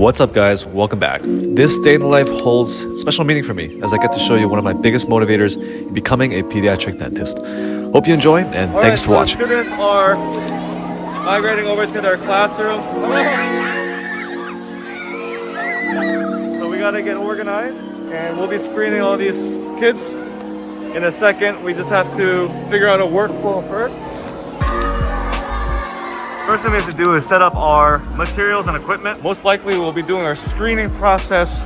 What's up guys, welcome back. This day in the life holds special meaning for me as I get to show you one of my biggest motivators in becoming a pediatric dentist. Hope you enjoy and thanks for watching. Students are migrating over to their classrooms. So we gotta get organized and we'll be screening all these kids in a second. We just have to figure out a workflow first. First thing we have to do is set up our materials and equipment. Most likely we'll be doing our screening process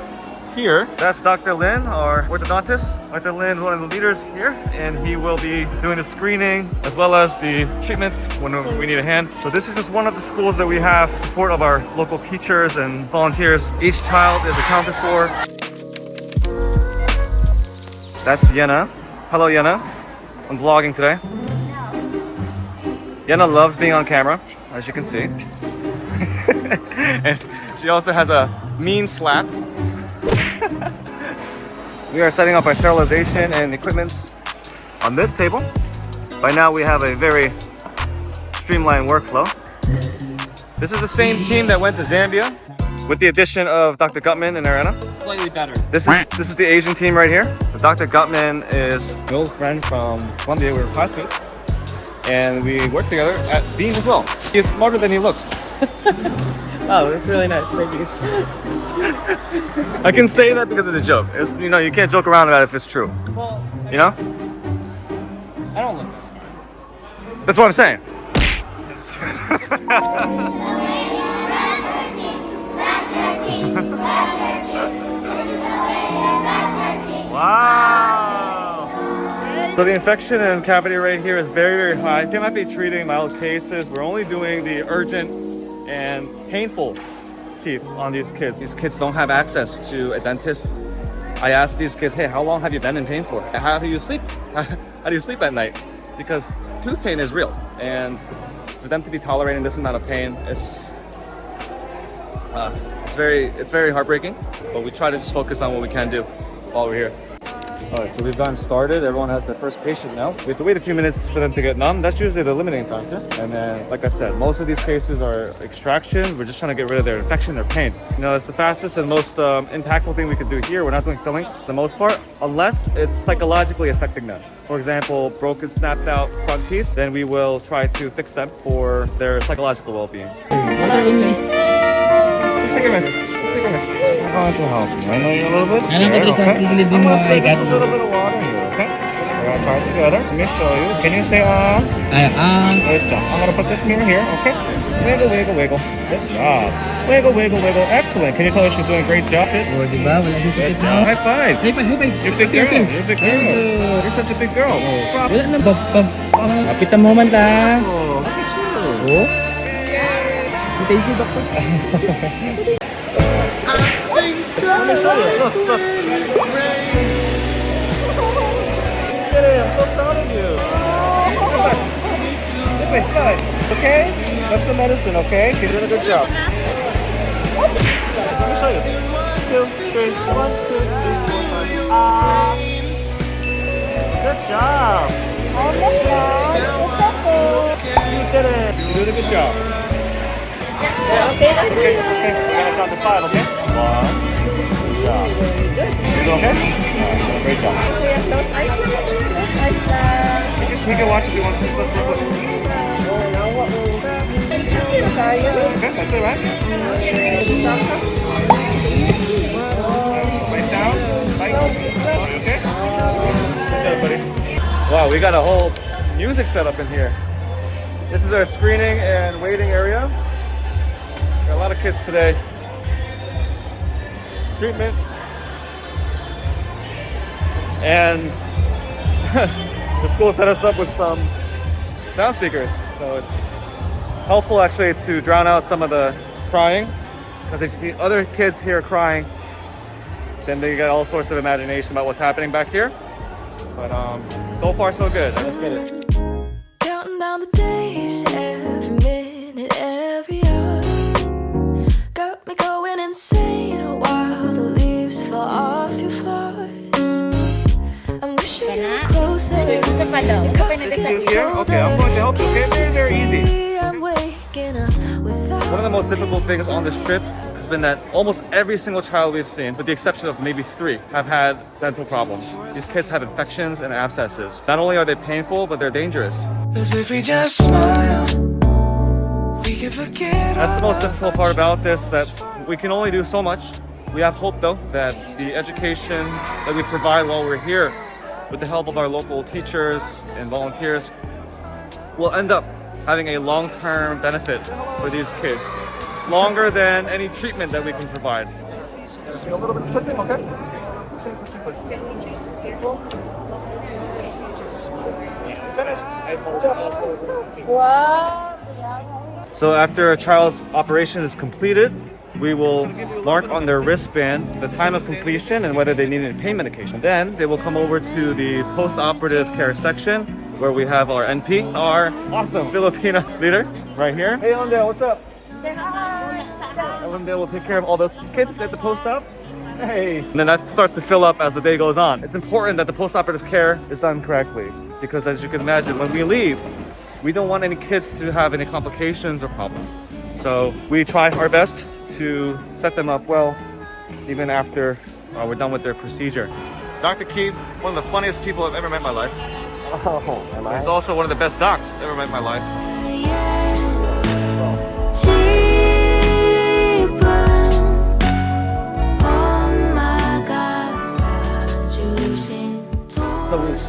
here. That's Dr. Lin, our orthodontist. Dr. Lin is one of the leaders here, and he will be doing the screening as well as the treatments when we need a hand. So this is just one of the schools that we have support of our local teachers and volunteers. Each child is accounted for. That's Yenna. Hello, Yenna. I'm vlogging today. Yenna loves being on camera, as you can see. And she also has a mean slap. We are setting up our sterilization and equipments on this table. By now we have a very streamlined workflow. This is the same team that went to Zambia with the addition of Dr. Gutman and Arena. Slightly better. This is the Asian team right here. So Dr. Gutman is an old friend from Colombia. We were classmates. And we work together at Bean as well. He's smarter than he looks. Oh, that's really nice. Thank you. I can say that because it's a joke. It's, you know, you can't joke around about it if it's true. Well, You know? I don't look that smart. That's what I'm saying. Wow! So the infection and cavity rate here is very, very high. They might be treating mild cases. We're only doing the urgent and painful teeth on these kids. These kids don't have access to a dentist. I asked these kids, hey, how long have you been in pain for? How do you sleep? How do you sleep at night? Because tooth pain is real. And for them to be tolerating this amount of pain, it's very heartbreaking. But we try to just focus on what we can do while we're here. All right, so we've gotten started. Everyone has their first patient now. We have to wait a few minutes for them to get numb. That's usually the limiting factor. And then, like I said, most of these cases are extraction. We're just trying to get rid of their infection, their pain. You know, it's the fastest and most impactful thing we can do here. We're not doing fillings for the most part, unless it's psychologically affecting them. For example, broken, snapped out front teeth, then we will try to fix them for their psychological well-being. Let's take a rest. I'm going to help you. I know you a little bit scared, okay? I'm going to just a little bit of water here, okay? We're going to try it together. Let me show you. Can you say Good job. I'm going to put this mirror here, okay? Wiggle, wiggle, wiggle. Good job. Wiggle, wiggle, wiggle. Excellent. Can you tell her she's doing a great job? Good job. High five. You're a big girl. You're a big girl. You're such a big girl. Kapitan mo man lang. Oh, look at you. Thank you, doctor. Let me show you. Look, look. You did it. I'm so proud of you. This way, good. Okay? That's the medicine, okay? You're doing a good job. Let me show you. 2, 3, 1, 2, 3, 4, 5. Good job. You did it. You did a good job. Okay. We're gonna count to 5, okay? 1. Good job. You doing okay? Great job. You can watch if you want to. Okay, that's it, right? Right down. Right. You okay? Good, buddy. Wow, we got a whole music setup in here. This is our screening and waiting area. Got a lot of kids today. Treatment. And the school set us up with some sound speakers. So it's helpful actually to drown out some of the crying. Because if the other kids hear crying, then they get all sorts of imagination about what's happening back here. But so far so good. Let's get it. Counting down the days, every minute, every hour. Got me going insane while the leaves fall off your flowers. I'm wishing you were closer. Your coffee's getting Here? Okay, I'm going to help you. Okay, very, very easy. I'm waking up without One of the most difficult things on this trip, been that almost every single child we've seen, with the exception of maybe 3, have had dental problems. These kids have infections and abscesses. Not only are they painful, but they're dangerous. 'Cause if we just smile, we can forget. That's the most difficult part about this, that we can only do so much. We have hope though that the education that we provide while we're here, with the help of our local teachers and volunteers, will end up having a long-term benefit for these kids. Longer than any treatment that we can provide. A little bit of twisting, okay? So after a child's operation is completed, we will mark on their wristband the time of completion and whether they need any pain medication. Then they will come over to the post-operative care section where we have our NP, our awesome Filipino leader right here. Hey, Ondale, what's up? Ondale will take care of all the kids at the post-op. Hey. And then that starts to fill up as the day goes on. It's important that the post-operative care is done correctly because, as you can imagine, when we leave, we don't want any kids to have any complications or problems. So we try our best to set them up well even after we're done with their procedure. Dr. Keeb, one of the funniest people I've ever met in my life. Oh, am I? He's also one of the best docs I've ever met in my life.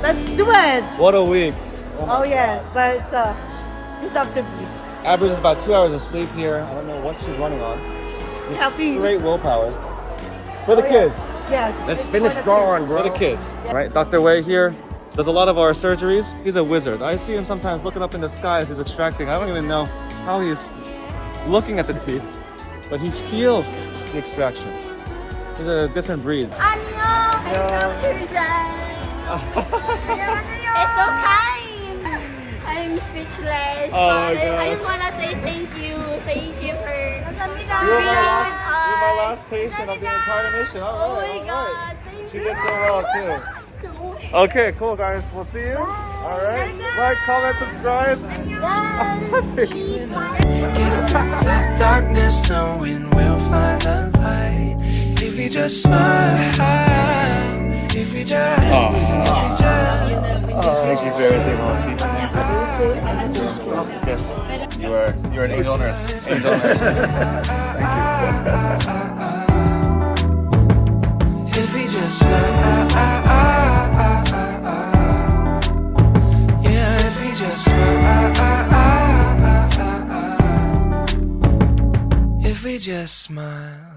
Let's do it. What a week. Oh yes, but it's productive. Average is about 2 hours of sleep here. I don't know what she's running on. Just Caffeine. great willpower. For the kids. Yes. Let's it's finish for the strong, kids. bro. For the kids. Right, Dr. Wei here does a lot of our surgeries. He's a wizard. I see him sometimes looking up in the sky as he's extracting. I don't even know how he's looking at the teeth, but he feels the extraction. He's a different breed. It's so kind. I'm speechless. Oh my I gosh. just wanna say thank you. Thank you for You're my last patient of the entire mission. All Oh right, my all god, right. thank She you. did so well too. Okay, cool guys. We'll see you. All right. Like, comment, subscribe. Get through the darkness, knowing we'll find the light. If we just smile, if we just, Thank you for everything, Auntie. Yes, you're an angel on earth. Angel on earth. if we just smile, yeah, if we just smile, if we just smile.